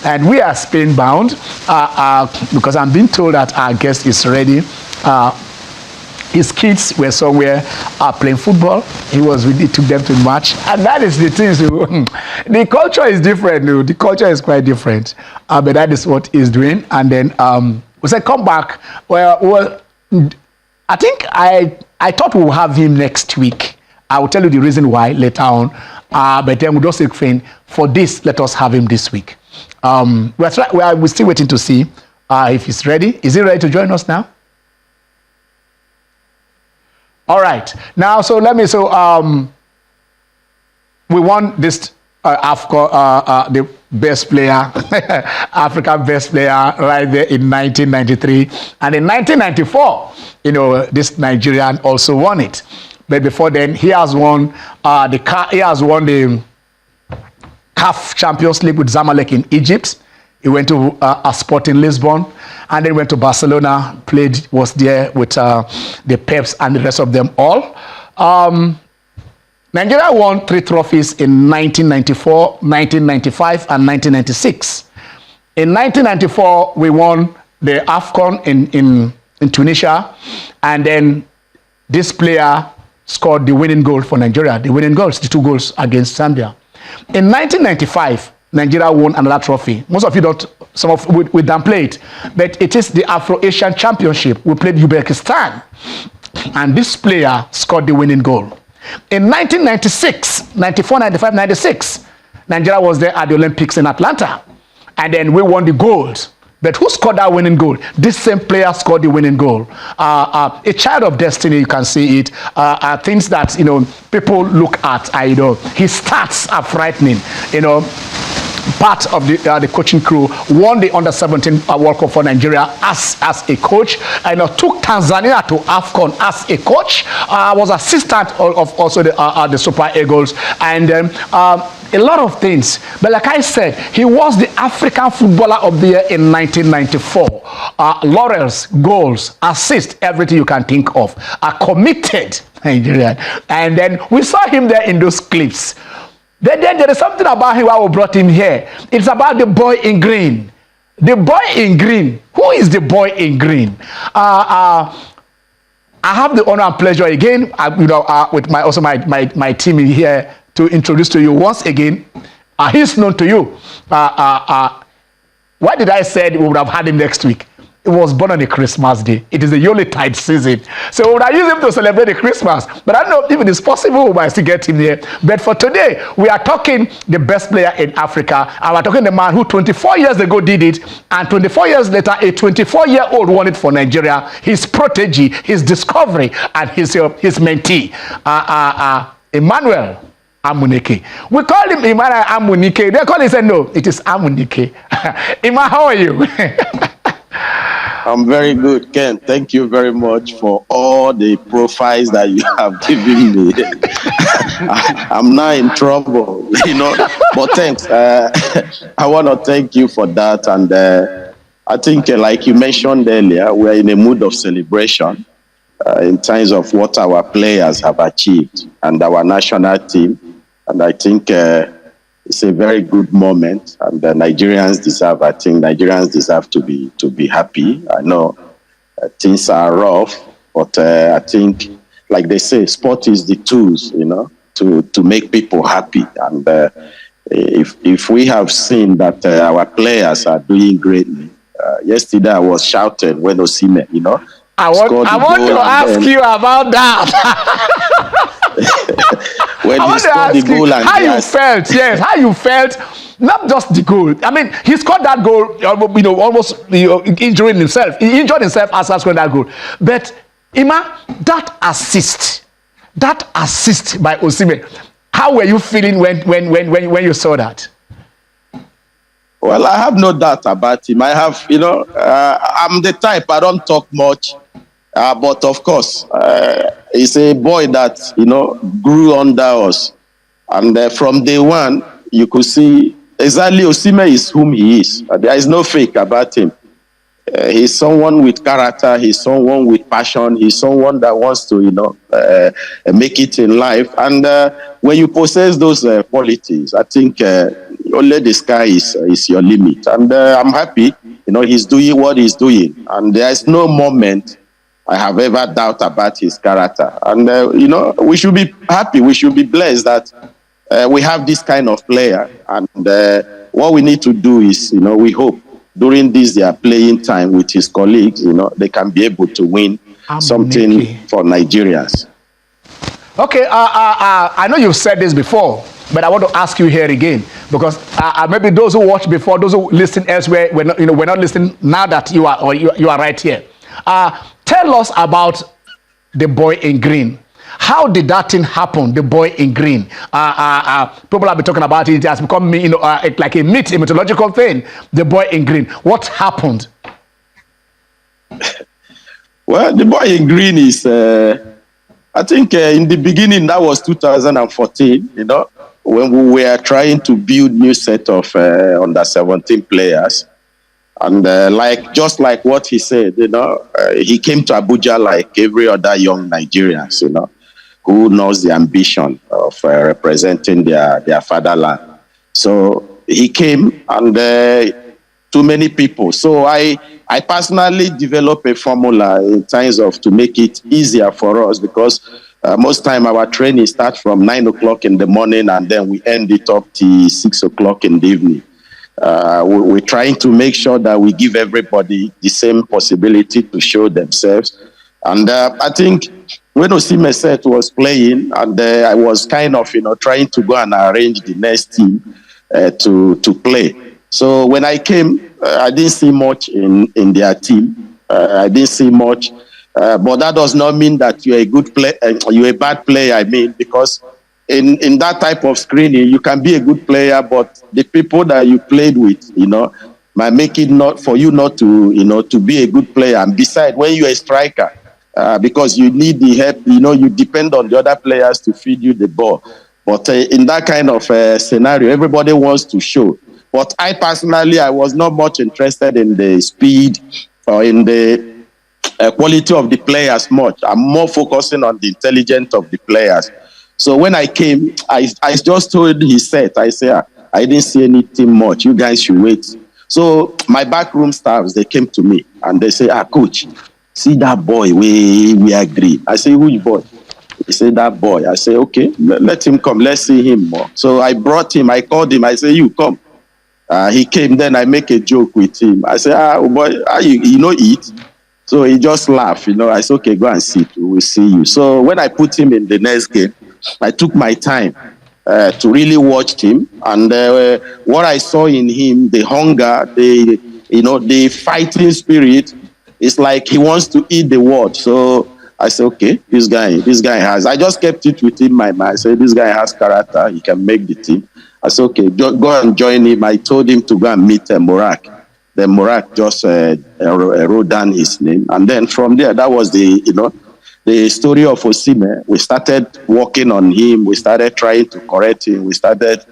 And we are Spain bound because I'm being told that our guest is ready. His kids were somewhere playing football. He took them to the match. And that is the thing. The culture is different. The culture is quite different. But that is what he's doing. And then we said, come back. Well, I think I thought we'll have him next week. I will tell you the reason why later on. But then we'll just say, for this, let us have him this week. We're still waiting to see if he's ready. Is he ready to join us now? All right. Now, we won this the best player, African best player right there in 1993. And in 1994, this Nigerian also won it. But before then, he has won the CAF Champions League with Zamalek in Egypt. He went to a sport in Lisbon, and then went to Barcelona, was there with the Peps and the rest of them all. Nigeria won 3 trophies in 1994, 1995, and 1996. In 1994, we won the AFCON in Tunisia, and then this player scored the winning goal for Nigeria, the 2 goals against Zambia. In 1995, Nigeria won another trophy. Most of you don't, we downplay it, but it is the Afro-Asian Championship. We played Uzbekistan, and this player scored the winning goal. In 1996, 94, 95, 96, Nigeria was there at the Olympics in Atlanta, and then we won the gold. But who scored that winning goal? This same player scored the winning goal. A child of destiny, you can see it. Things that people look at. His stats are frightening. Part of the coaching crew won the under-17 World Cup for Nigeria as a coach. Took Tanzania to AFCON as a coach. Was assistant of also the Super Eagles, and a lot of things. But like I said, he was the African Footballer of the Year in 1994. Laurels, goals, assists, everything you can think of. A committed Nigerian. And then we saw him there in those clips. Then there is something about him why we brought him here. It's about the boy in green. The boy in green. Who is the boy in green? I have the honor and pleasure again, with my team in here to introduce to you once again. He's known to you. Why did I say we would have had him next week? He was born on a Christmas day. It is the Yuletide season. So we would have used him to celebrate the Christmas. But I don't know if it is possible we might still get him here. But for today, we are talking the best player in Africa. And we're talking the man who 24 years ago did it. And 24 years later, a 24-year-old won it for Nigeria. His protege, his discovery, and his mentee. Emmanuel Amunike. We call him Emmanuel Amunike. They call him, say, no, it is Amunike. Emma, how are you? I'm very good, Ken. Thank you very much for all the profiles that you have given me. I'm now in trouble, but thanks. I want to thank you for that. And I think, like you mentioned earlier, we're in a mood of celebration in terms of what our players have achieved and our national team. And I think it's a very good moment, and the Nigerians deserve to be happy. I know things are rough, but I think, like they say, sport is the tools, to make people happy. And if we have seen that our players are doing greatly, yesterday I was shouting when Osimhen, I want to ask you about that. When I want to ask you how you felt. Yes, how you felt. Not just the goal. I mean, he scored that goal, almost injuring himself. He injured himself as he scored that goal. But Emma, that assist by Osimhen, how were you feeling when you saw that? Well, I have no doubt about him. I have, I'm the type, I don't talk much. But of course, he's a boy that, grew under us. And from day one, you could see exactly Osimhen is whom he is. There is no fake about him. He's someone with character. He's someone with passion. He's someone that wants to, make it in life. And when you possess those qualities, I think only the sky is your limit. And I'm happy, he's doing what he's doing. And there's no moment I have ever doubt about his character. And, we should be happy. We should be blessed that we have this kind of player. And what we need to do is, we hope during this their playing time with his colleagues, they can be able to win something for Nigerians. Okay, I know you've said this before, but I want to ask you here again, because maybe those who watched before, those who listened elsewhere, we're not listening now that you are right here. Tell us about the boy in green. How did that thing happen, the boy in green? People have been talking about it. It has become like a myth, a mythological thing, the boy in green. What happened? Well, the boy in green is... I think in the beginning, that was 2014, when we were trying to build new set of under 17 players. And just like what he said, he came to Abuja like every other young Nigerians, who knows the ambition of representing their fatherland. So he came, and too many people. So I personally developed a formula in terms of to make it easier for us, because most time our training starts from 9 o'clock in the morning and then we end it up till 6 o'clock in the evening. We're trying to make sure that we give everybody the same possibility to show themselves. And I think when Osimhen was playing, and I was kind of, trying to go and arrange the next team to play. So when I came, I didn't see much in their team. I didn't see much, but that does not mean that you're a good player. You're a bad player. I mean, because in that type of screening, you can be a good player, but the people that you played with, might make it not for you not to, to be a good player. And besides, when you're a striker, because you need the help, you depend on the other players to feed you the ball. But in that kind of scenario, everybody wants to show. But I personally, I was not much interested in the speed or in the quality of the players much. I'm more focusing on the intelligence of the players. So when I came, I just told his set, I said, I didn't see anything much. You guys should wait. So my backroom staffs, they came to me and they say, coach, see that boy, we agree. I say, which boy? He said, that boy. I say, okay, let him come. Let's see him more. So I brought him. I called him. I say, you come. He came, then I make a joke with him. I said, boy, you eat? So he just laughed, I said, okay, go and sit. We'll see you. So when I put him in the next game, I took my time to really watch him. And what I saw in him, the hunger, the fighting spirit, it's like he wants to eat the world. So I said, okay, this guy has. I just kept it within my mind. I said, this guy has character. He can make the team. I said, okay, go and join him. I told him to go and meet Murak. Then Murak just wrote down his name. And then from there, that was the story of Osimhen. We started working on him. We started trying to correct him. We started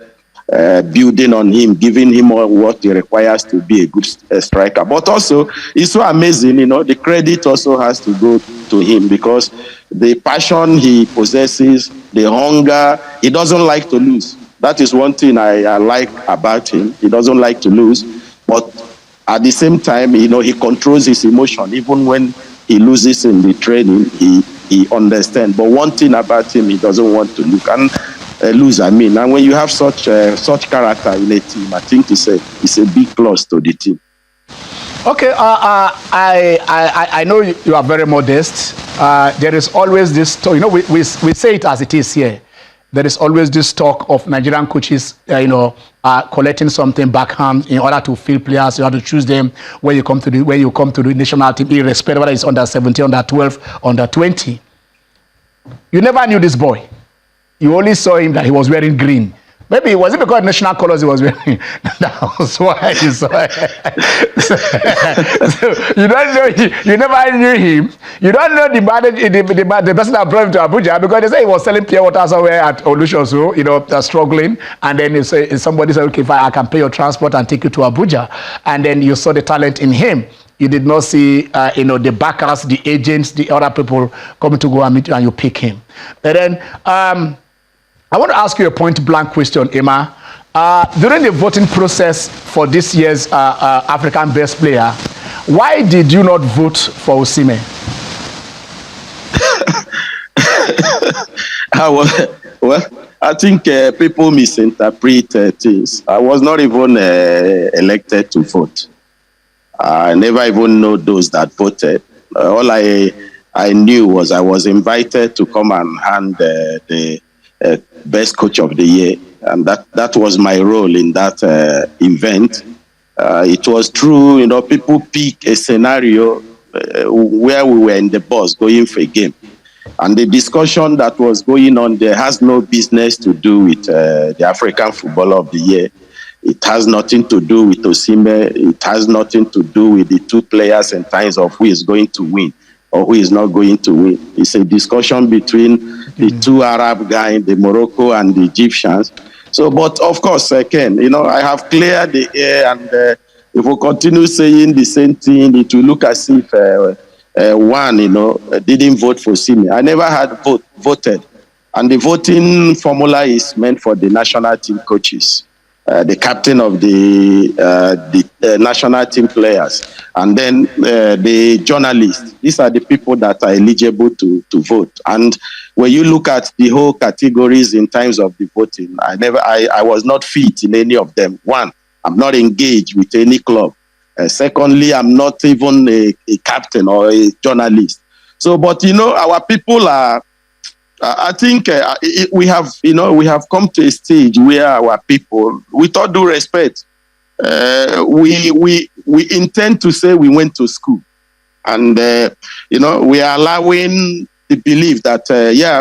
building on him, giving him what he requires to be a good striker. But also, it's so amazing, the credit also has to go to him, because the passion he possesses, the hunger, he doesn't like to lose. That is one thing I like about him. He doesn't like to lose, but at the same time, he controls his emotion. Even when he loses in the training, he understands. But one thing about him, he doesn't want to lose. And when you have such character in a team, I think it's a big plus to the team. Okay, I know you are very modest. There is always this talk. We say it as it is here. There is always this talk of Nigerian coaches, collecting something backhand in order to field players. You have to choose them when you come to the national team, irrespective whether it's under 17, under 12, under 20. You never knew this boy. You only saw him that he was wearing green. Maybe was it because national colors he was wearing? That was why you saw it. So you don't know. You never knew him. You don't know the person that brought him to Abuja, because they say he was selling pure water somewhere at Olusoso, struggling. And then somebody said, okay, fine, I can pay your transport and take you to Abuja. And then you saw the talent in him. You did not see, the backers, the agents, the other people coming to go and meet you, and you pick him. But then, I want to ask you a point-blank question, Emma. During the voting process for this year's African Best Player, why did you not vote for Osimhen? Well, I think people misinterpret things. I was not even elected to vote. I never even know those that voted. All I knew was I was invited to come and hand the best coach of the year, and that was my role in that event. It was true, you know, people pick a scenario where we were in the bus going for a game. And the discussion that was going on there has no business to do with the African Footballer of the Year. It has nothing to do with Osimhen. It has nothing to do with the two players in terms of who is going to win or who is not going to win. It's a discussion between the two Arab guys, the Morocco and the Egyptians. So, but of course, Ken, you know, I have cleared the air, and if we continue saying the same thing, it will look as if one, you know, didn't vote for Osimhen. I never had voted. And the voting formula is meant for the national team coaches, the captain of the national team players, and then the journalists. These are the people that are eligible to vote. And when you look at the whole categories in terms of the voting, I was not fit in any of them. One, I'm not engaged with any club. Secondly, I'm not even a captain or a journalist. So, but you know, our people are. I think we have come to a stage where our people, with all due respect, we intend to say we went to school, and you know, we are allowing the belief that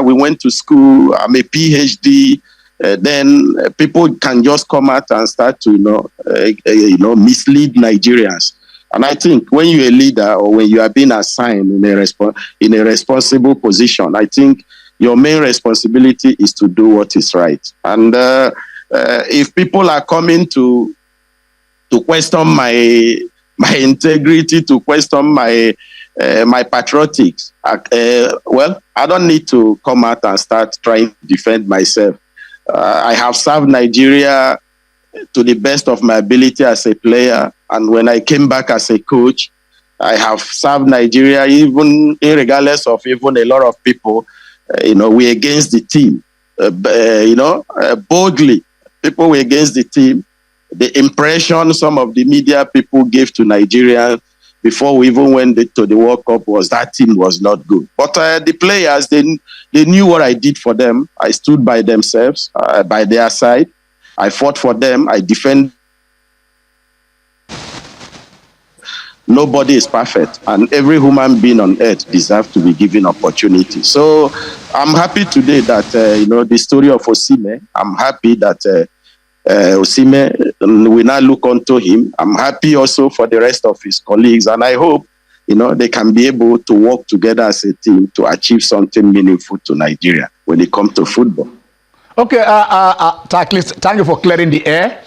we went to school. I'm a PhD. Then people can just come out and start to mislead Nigerians. And I think when you're a leader or when you are being assigned in a responsible position, I think your main responsibility is to do what is right. And if people are coming to question my integrity, to question my patriotics, well, I don't need to come out and start trying to defend myself. I have served Nigeria to the best of my ability as a player, and when I came back as a coach, I have served Nigeria even regardless of even a lot of people. We against the team, boldly. People were against the team. The impression some of the media people gave to Nigeria before we even went to the World Cup was that team was not good. But the players, they knew what I did for them. I stood by themselves, by their side. I fought for them. I defend. Nobody is perfect, and every human being on earth deserves to be given opportunity. So I'm happy today that, the story of Osimhen, I'm happy that Osimhen, we now look onto him. I'm happy also for the rest of his colleagues, and I hope, they can be able to work together as a team to achieve something meaningful to Nigeria when it comes to football. Okay, thank you for clearing the air.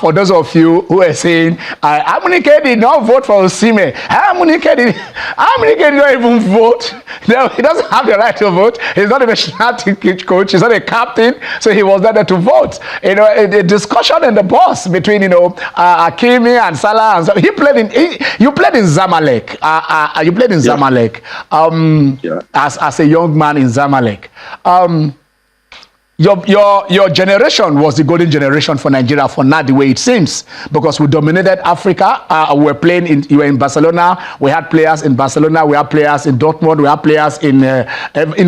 For those of you who are saying, Amunike did not vote for Osimhen. Amunike did not even vote. No, he doesn't have the right to vote. He's not a national team coach. He's not a captain, so he was not there to vote. The discussion in the bus between, Hakimi and Salah, and so you played in Zamalek. You played in Zamalek as a young man in Zamalek. Your generation was the golden generation for Nigeria for now, the way it seems, because we dominated Africa. You were in Barcelona. We had players in Barcelona. We had players in Dortmund. We had players in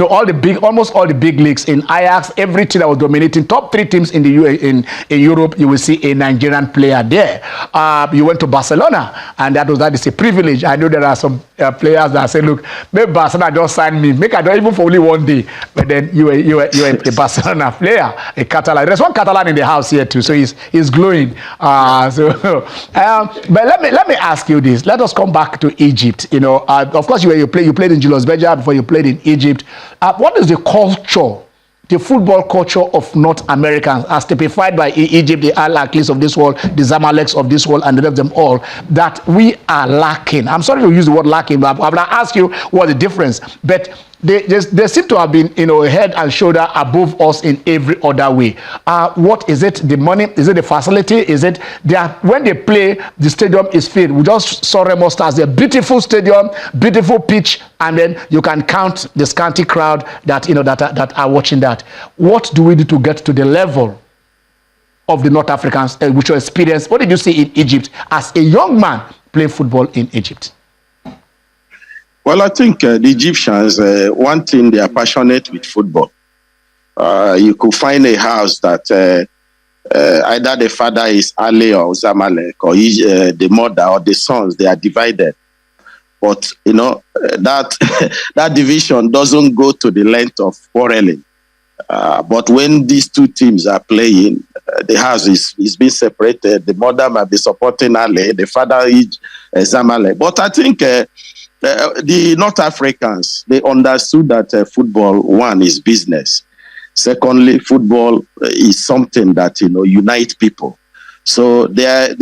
almost all the big leagues, in Ajax. Every team that was dominating top 3 teams in in Europe, you will see a Nigerian player there. You went to Barcelona, and that is a privilege. I know there are some players that say, look, maybe Barcelona just signed me. Make I do even for only one day, but then you were a Barcelona player, a Catalan. There's one Catalan in the house here too, so he's glowing. But let me ask you this. Let us come back to Egypt. Of course, you played in Julius Berger before you played in Egypt. What is the culture, the football culture of North Americans, as typified by Egypt, the Al Ahlis of this world, the Zamaleks of this world, and the rest of them all, that we are lacking? I'm sorry to use the word lacking, but I'm going to ask you what the difference. But they seem to have been, head and shoulder above us in every other way. What is it? The money? Is it the facility? Is it when they play, the stadium is filled? We just saw Remo Stars, a beautiful stadium, beautiful pitch, and then you can count the scanty crowd that that are watching that. What do we do to get to the level of the North Africans which your experience? What did you see in Egypt as a young man playing football in Egypt? Well, I think the Egyptians, one thing, they are passionate with football. You could find a house that either the father is Ali or Zamalek, or the mother or the sons, they are divided. But, that that division doesn't go to the length of quarreling. But when these two teams are playing, the house is being separated. The mother might be supporting Ali, the father is Zamalek. But I think the North Africans, they understood that football, one, is business. Secondly, football is something that unite people. So they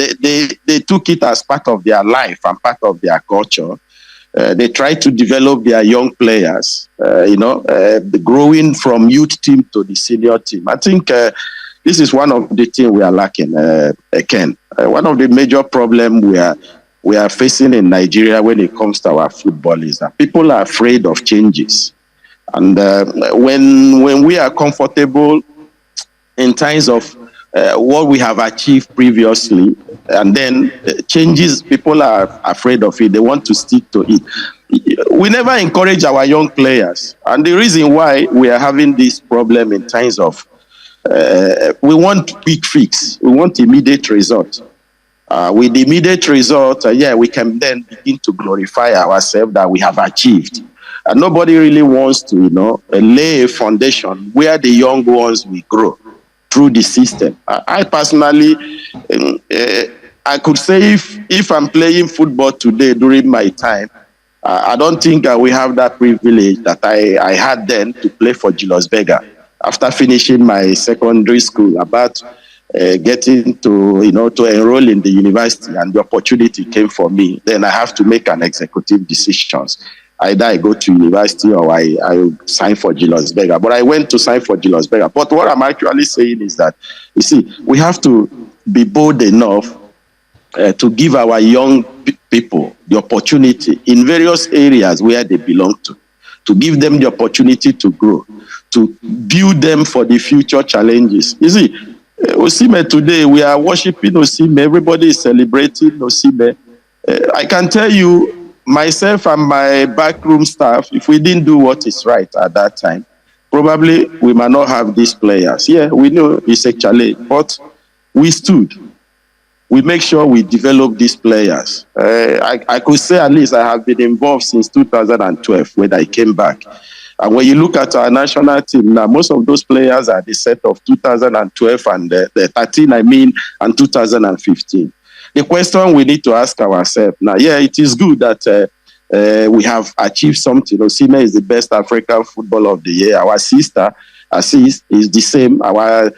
took it as part of their life and part of their culture. They try to develop their young players, growing from youth team to the senior team. I think this is one of the things we are lacking, Ken. One of the major problems we are facing in Nigeria when it comes to our football is that people are afraid of changes. And when we are comfortable in terms of what we have achieved previously, and then changes, people are afraid of it. They want to stick to it. We never encourage our young players. And the reason why we are having this problem in terms of we want quick fix. We want immediate result. With the immediate result, we can then begin to glorify ourselves that we have achieved. And nobody really wants to, lay a foundation where the young ones will grow through the system. I personally, I could say if I'm playing football today during my time, I don't think we have that privilege that I had then to play for Julius Berger. After finishing my secondary school, about getting to enroll in the university, and the opportunity came for me, then I have to make an executive decisions. Either I go to university or I sign for Julius Berger. But I went to sign for Julius Berger. But what I'm actually saying is that, you see, we have to be bold enough to give our young people the opportunity in various areas where they belong to give them the opportunity to grow, to build them for the future challenges. You see, Osimhen today, we are worshiping Osimhen. Everybody is celebrating Osimhen. I can tell you, myself and my backroom staff, if we didn't do what is right at that time, probably we might not have these players. Yeah, we know it's a challenge, but we stood. We make sure we develop these players. I could say at least I have been involved since 2012 when I came back. And when you look at our national team now, most of those players are the set of 2012 and the 13, and 2015. The question we need to ask ourselves now, it is good that we have achieved something. Osimhen is the best African footballer of the year. Our sister, Assis, is the same. Our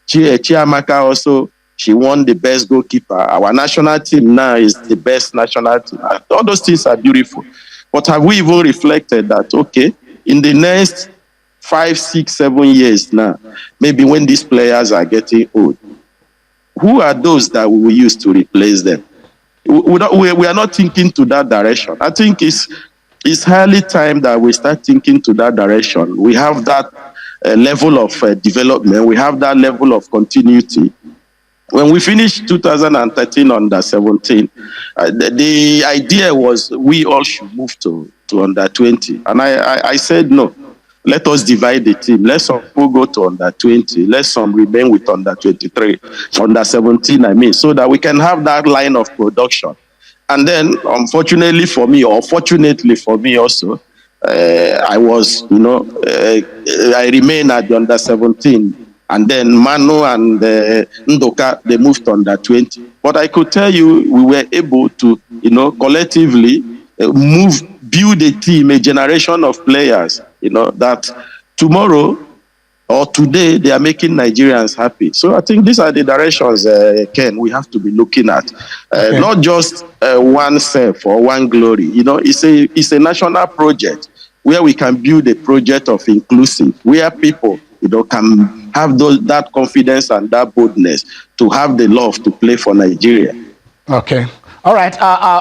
Chiamaka also, she won the best goalkeeper. Our national team now is the best national team. All those things are beautiful. But have we even reflected that, okay, in the next 5, 6, 7 years now, maybe when these players are getting old, who are those that we will use to replace them? We are not thinking to that direction. I think it's highly time that we start thinking to that direction. We have that level of development. We have that level of continuity. When we finished 2013 under 17, the idea was we all should move to under 20. And I said no. Let us divide the team. Let some people go to under 20. Let some remain with under 23, under 17, so that we can have that line of production. And then, unfortunately for me, or fortunately for me also, I was, I remained at the under 17. And then Manu and Ndoka, they moved to under 20. But I could tell you, we were able to, collectively build a team, a generation of players, that tomorrow or today they are making Nigerians happy. So I think these are the directions, Ken, we have to be looking at. Okay. Not just one self or one glory. It's a national project. where we can build a project of inclusive, where people, can have that confidence and that boldness to have the love to play for Nigeria. Okay. All right.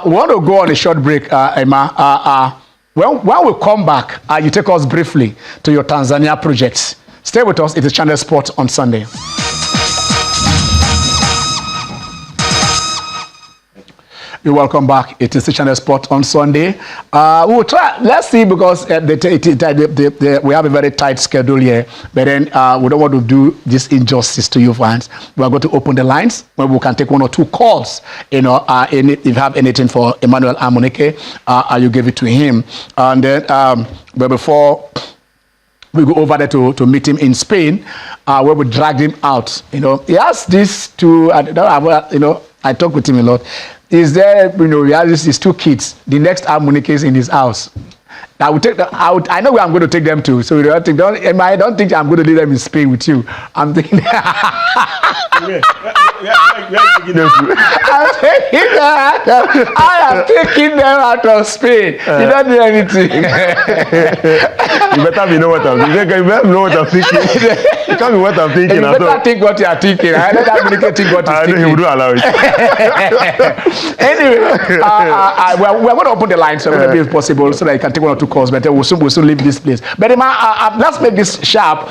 We want to go on a short break, Emma. When we come back, you take us briefly to your Tanzania projects. Stay with us. It is Channel Sport on Sunday. You're welcome back. It is the Channel Sport on Sunday. We will try. Let's see, because we have a very tight schedule here. But then we don't want to do this injustice to you fans. We are going to open the lines where we can take 1 or 2 calls. If you have anything for Emmanuel Amunike, you give it to him. And then, but before we go over there to meet him in Spain, where we dragged him out. He has these two. I talk with him a lot. Is there, he has these 2 kids. The next Amunike is in his house. I will take them out. I know where I'm going to take them to. So I don't think I'm going to leave them in Spain with you. I'm thinking. I am taking them out of Spain. You don't do anything. You better know what I'm thinking. You better know what I'm thinking. You can't be what I'm thinking. You better think what you are thinking. I know that Amunike think what he's thinking. I know he would allow it. Anyway, we're going to open the line so maybe it's possible so that you can take 1 or 2 calls. But we'll soon leave this place. But let's make this sharp.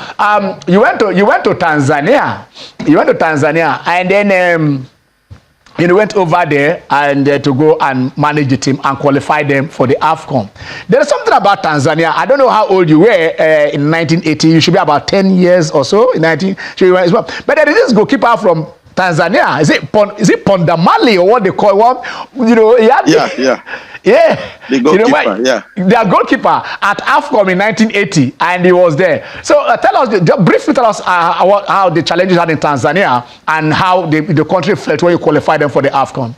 You went to Tanzania. And then you went over there and to go and manage the team and qualify them for the AFCON. There is something about Tanzania. I don't know how old you were in 1980. You should be about 10 years or so in 19. But there is this goalkeeper from Tanzania. Is it Pondamali or what they call one? Yeah. The goalkeeper, Their goalkeeper at AFCON in 1980, and he was there. So briefly tell us how the challenges had in Tanzania and how the country felt when you qualified them for the AFCON.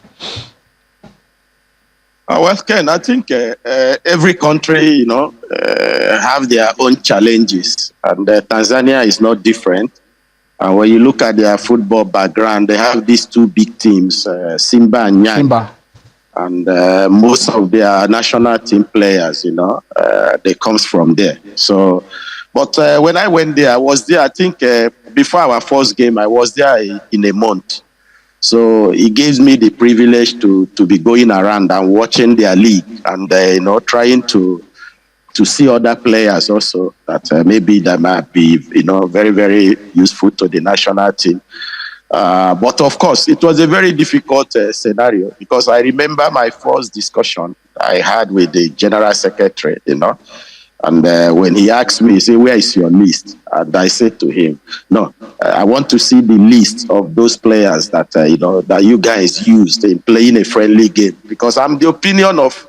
Well, Ken, I think every country, have their own challenges, and Tanzania is not different. And when you look at their football background, they have these 2 big teams, Simba and Yanga. And most of their national team players, they comes from there. So, but when I went there, I was there, I think, before our first game, I was there in a month. So it gives me the privilege to be going around and watching their league and, trying to see other players also that maybe that might be, very, very useful to the national team. But of course, it was a very difficult scenario because I remember my first discussion I had with the general secretary, and when he asked me, he said, "Where is your list?" And I said to him, "No, I want to see the list of those players that, that you guys used in playing a friendly game, because I'm the opinion of,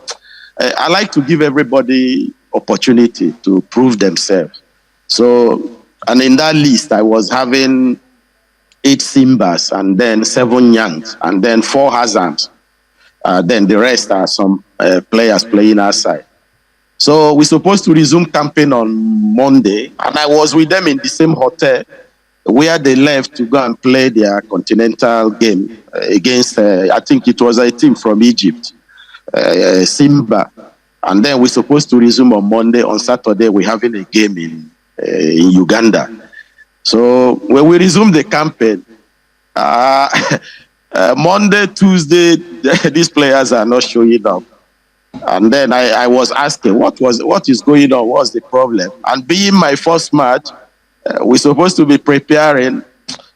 I like to give everybody opportunity to prove themselves." So, and in that list, I was having 8 Simbas and then 7 Yangs and then 4 Hazans. Then the rest are some players playing outside. So we're supposed to resume campaign on Monday, and I was with them in the same hotel where they left to go and play their continental game against, I think it was a team from Egypt, Simba. And then we're supposed to resume on Monday. On Saturday, we're having a game in Uganda. So when we resumed the campaign, Monday, Tuesday, these players are not showing up. And then I was asking, what is going on? What's the problem? And being my first match, we're supposed to be preparing.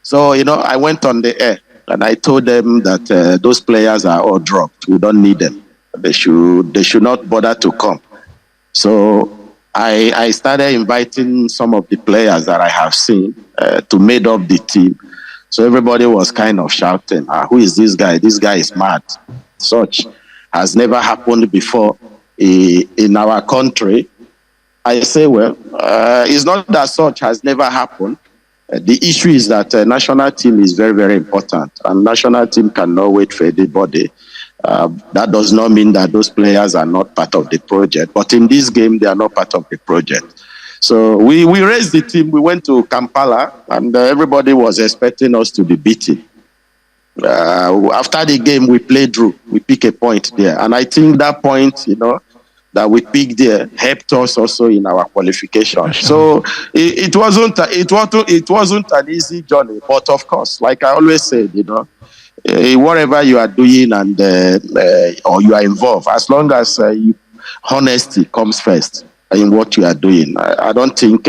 So, I went on the air and I told them that those players are all dropped. We don't need them. They should not bother to come. So I started inviting some of the players that I have seen to make up the team. So everybody was kind of shouting, "Who is this guy? This guy is mad." Such has never happened before in our country. I say, well, it's not that such has never happened. The issue is that national team is very, very important, and national team cannot wait for anybody. That does not mean that those players are not part of the project, but in this game, they are not part of the project. So we raised the team. We went to Kampala, and everybody was expecting us to be beaten. After the game, we played through. We pick a point there, and I think that point, that we picked there helped us also in our qualification. So it wasn't an easy journey, but of course, like I always said, whatever you are doing and or you are involved, as long as honesty comes first in what you are doing, I don't think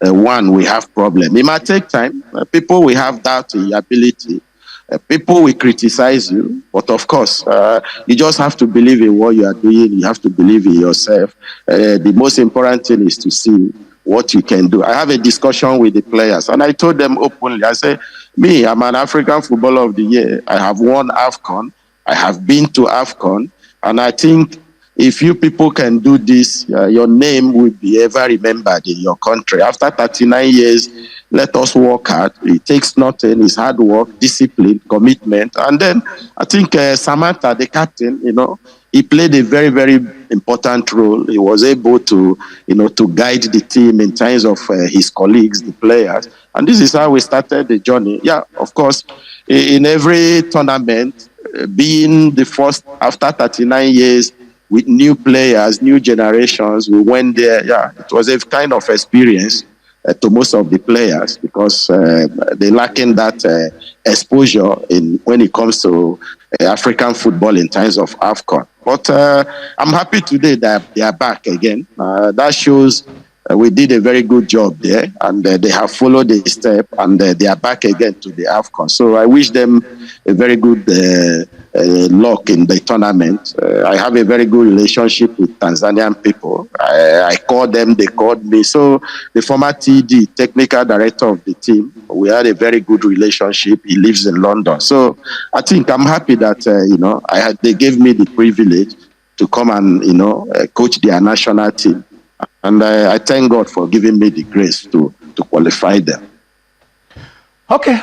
one we have problem. It might take time. People will have doubt in your ability. People will criticize you, but of course, you just have to believe in what you are doing. You have to believe in yourself. The most important thing is to see what you can do. I have a discussion with the players, and I told them openly, I say, I'm an African Footballer of the Year. I have won AFCON. I have been to AFCON, and I think if you people can do this, your name will be ever remembered in your country. After 39 years, let us work hard. It takes nothing. It's hard work, discipline, commitment. And then I think Samantha, the captain, he played a very, very important role. He was able to, to guide the team in terms of his colleagues, the players. And this is how we started the journey. Yeah, of course, in every tournament, being the first after 39 years, with new players, new generations, we went there. Yeah, it was a kind of experience to most of the players because they lacking that exposure when it comes to African football in terms of AFCON. But I'm happy today that they are back again. That shows we did a very good job there, and they have followed the step, and they are back again to the AFCON. So I wish them a very good luck in the tournament. I have a very good relationship with Tanzanian people. I called them, they called me. So the former TD, technical director of the team, we had a very good relationship. He lives in London. So I think I'm happy that, they gave me the privilege to come and, coach their national team. And I thank God for giving me the grace to qualify them. Okay,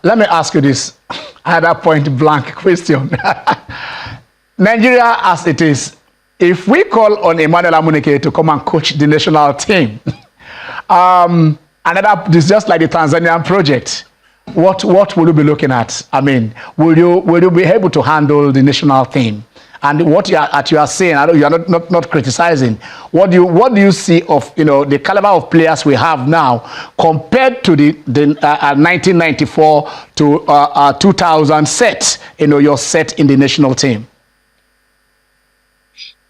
let me ask you this. I had a point blank question. Nigeria as it is, if we call on Emmanuel Amunike to come and coach the national team, this just like the Tanzanian project, what will you be looking at? I mean, will you be able to handle the national team? And what you are saying, I know you are not criticizing. What do you see of the caliber of players we have now compared to the 1994 to 2000 set? Your set in the national team.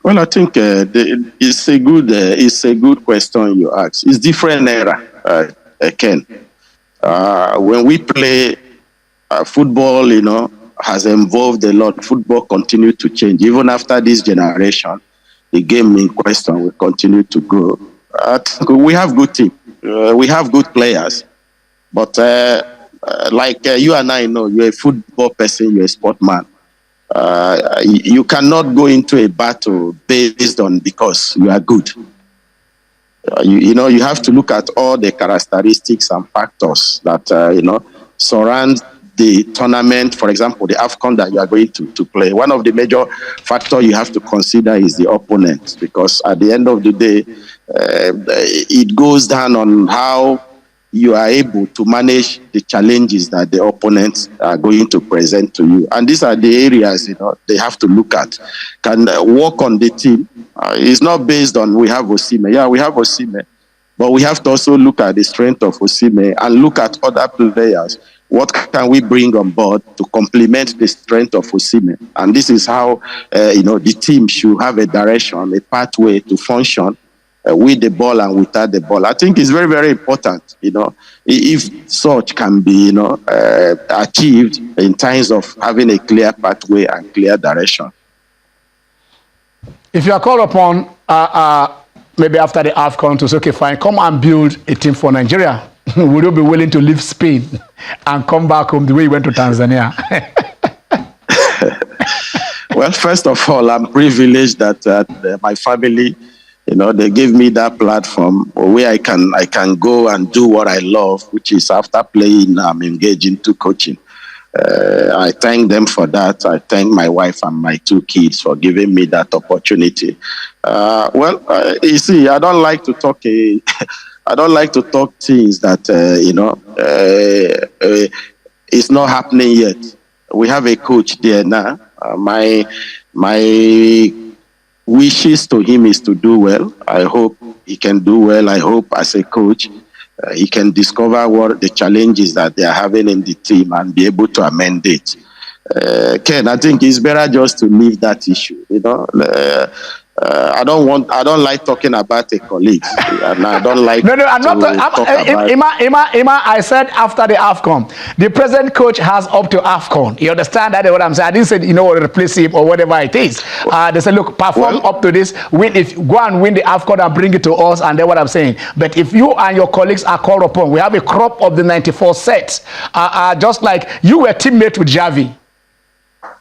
Well, I think it's a good question you ask. It's different era, Ken. When we play football, has evolved a lot. Football continued to change. Even after this generation, the game in question will continue to grow. We have good team. We have good players. But like you and I know, you're a football person, you're a sportman. You cannot go into a battle based on because you are good. You have to look at all the characteristics and factors that, surround the tournament, for example, the AFCON that you are going to play. One of the major factors you have to consider is the opponent, because at the end of the day, it goes down on how you are able to manage the challenges that the opponents are going to present to you. And these are the areas, they have to look at. Can work on the team. It's not based on we have Osimhen. Yeah, we have Osimhen. But we have to also look at the strength of Osimhen and look at other players. What can we bring on board to complement the strength of Osimhen? And this is how, the team should have a direction, a pathway to function with the ball and without the ball. I think it's very, very important, if such can be, achieved in terms of having a clear pathway and clear direction. If you are called upon, maybe after the AFCON to say, okay, fine, come and build a team for Nigeria, would you be willing to leave Spain and come back home the way you went to Tanzania? Well, first of all, I'm privileged that my family, they gave me that platform where I can go and do what I love, which is after playing, I'm engaged into coaching. I thank them for that. I thank my wife and my 2 kids for giving me that opportunity. You see, I don't like to talk things that it's not happening yet. We have a coach there now. My wishes to him is to do well. I hope he can do well. I hope as a coach, he can discover what the challenges that they are having in the team and be able to amend it. Ken, I think it's better just to leave that issue. I don't like talking about a colleague, and I don't like. No, I'm not. Ima, I said after the AFCON, the present coach has up to AFCON. You understand that? What I'm saying? I didn't say replace him or whatever it is. They said, look, perform up to this. Go and win the AFCON and bring it to us. And then what I'm saying. But if you and your colleagues are called upon, we have a crop of the '94 set. Just like you were teammate with Javi.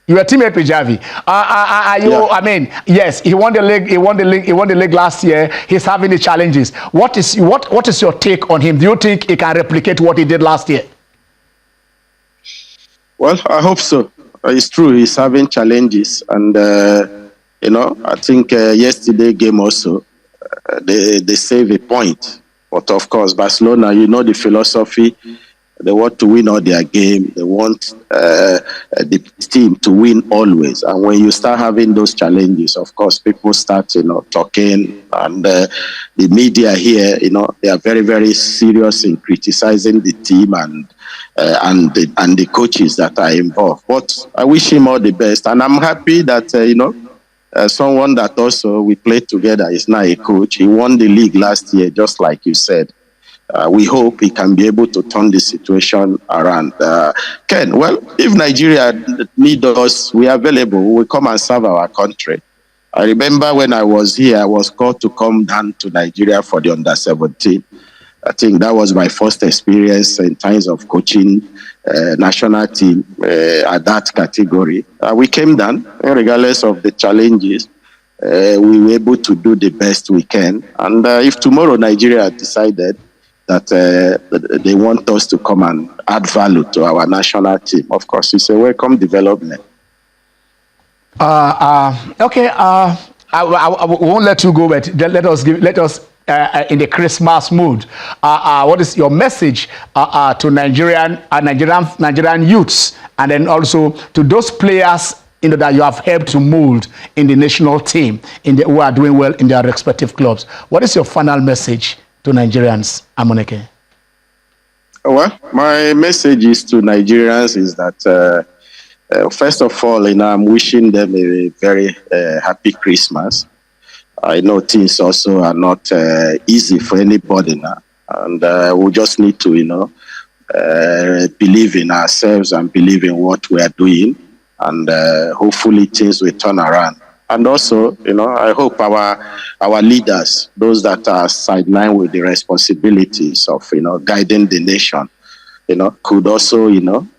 You were teammate with Javi. I mean, yes, he won the league. He won the league last year. He's having the challenges. What is your take on him? Do you think he can replicate what he did last year? Well, I hope so. It's true. He's having challenges, and I think yesterday game also they save a point. But of course, Barcelona, the philosophy. They want to win all their game. They want the team to win always. And when you start having those challenges, of course, people start, talking. And the media here, they are very, very serious in criticizing the team and the coaches that are involved. But I wish him all the best. And I'm happy that, someone that also we played together is now a coach. He won the league last year, just like you said. We hope he can be able to turn the situation around. Ken, well, if Nigeria need us, we are available. We will come and serve our country. I remember when I was here, I was called to come down to Nigeria for the under-17. I think that was my first experience in terms of coaching national team at that category. We came down, regardless of the challenges. We were able to do the best we can. And if tomorrow Nigeria decided that they want us to come and add value to our national team, of course, it's a welcome development. Okay. I won't let you go, but let us in the Christmas mood. What is your message to Nigerian youths, and then also to those players that you have helped to mold in the national team, who are doing well in their respective clubs? What is your final message to Nigerians, Amunike? Well, my message is to Nigerians is that first of all, I'm wishing them a very happy Christmas. I know things also are not easy for anybody now, and we just need to, believe in ourselves and believe in what we are doing, and hopefully things will turn around. And also, I hope our leaders, those that are sidelined with the responsibilities of, guiding the nation, could also,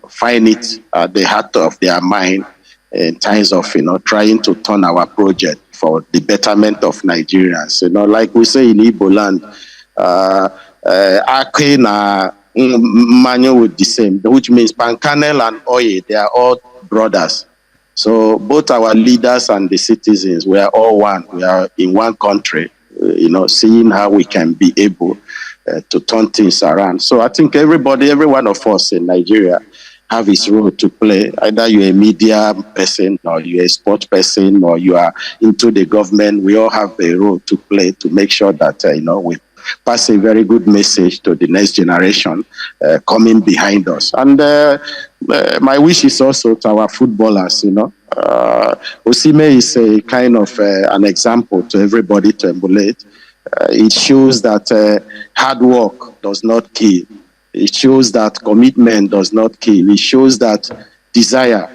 find it at the heart of their mind in terms of, trying to turn our project for the betterment of Nigerians. Like we say in Igbo land, Ake na Mmanụ with the same, which means Pankanel and Oye, they are all brothers. So both our leaders and the citizens, we are all one. We are in one country, seeing how we can be able to turn things around. So I think every one of us in Nigeria have his role to play. Either you're a media person or you're a sport person or you are into the government. We all have a role to play to make sure that, we pass a very good message to the next generation coming behind us. And my wish is also to our footballers, Osimhen is a kind of an example to everybody to emulate. It shows that hard work does not kill. It shows that commitment does not kill. It shows that desire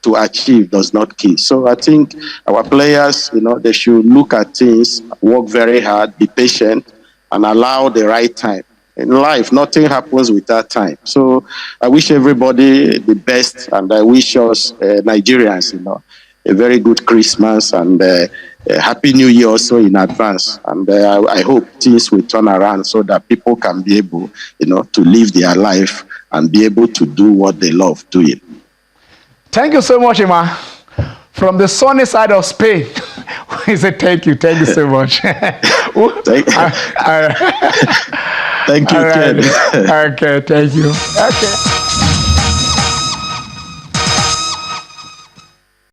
to achieve does not kill. So I think our players, they should look at things, work very hard, be patient, and allow the right time. In life, nothing happens without time. So I wish everybody the best, and I wish us Nigerians, a very good Christmas and a Happy New Year also in advance. And I hope things will turn around so that people can be able, to live their life and be able to do what they love doing. Thank you so much, Emma. From the sunny side of Spain, we say thank you so much. Thank you, Ken. Right. Okay, thank you. Okay.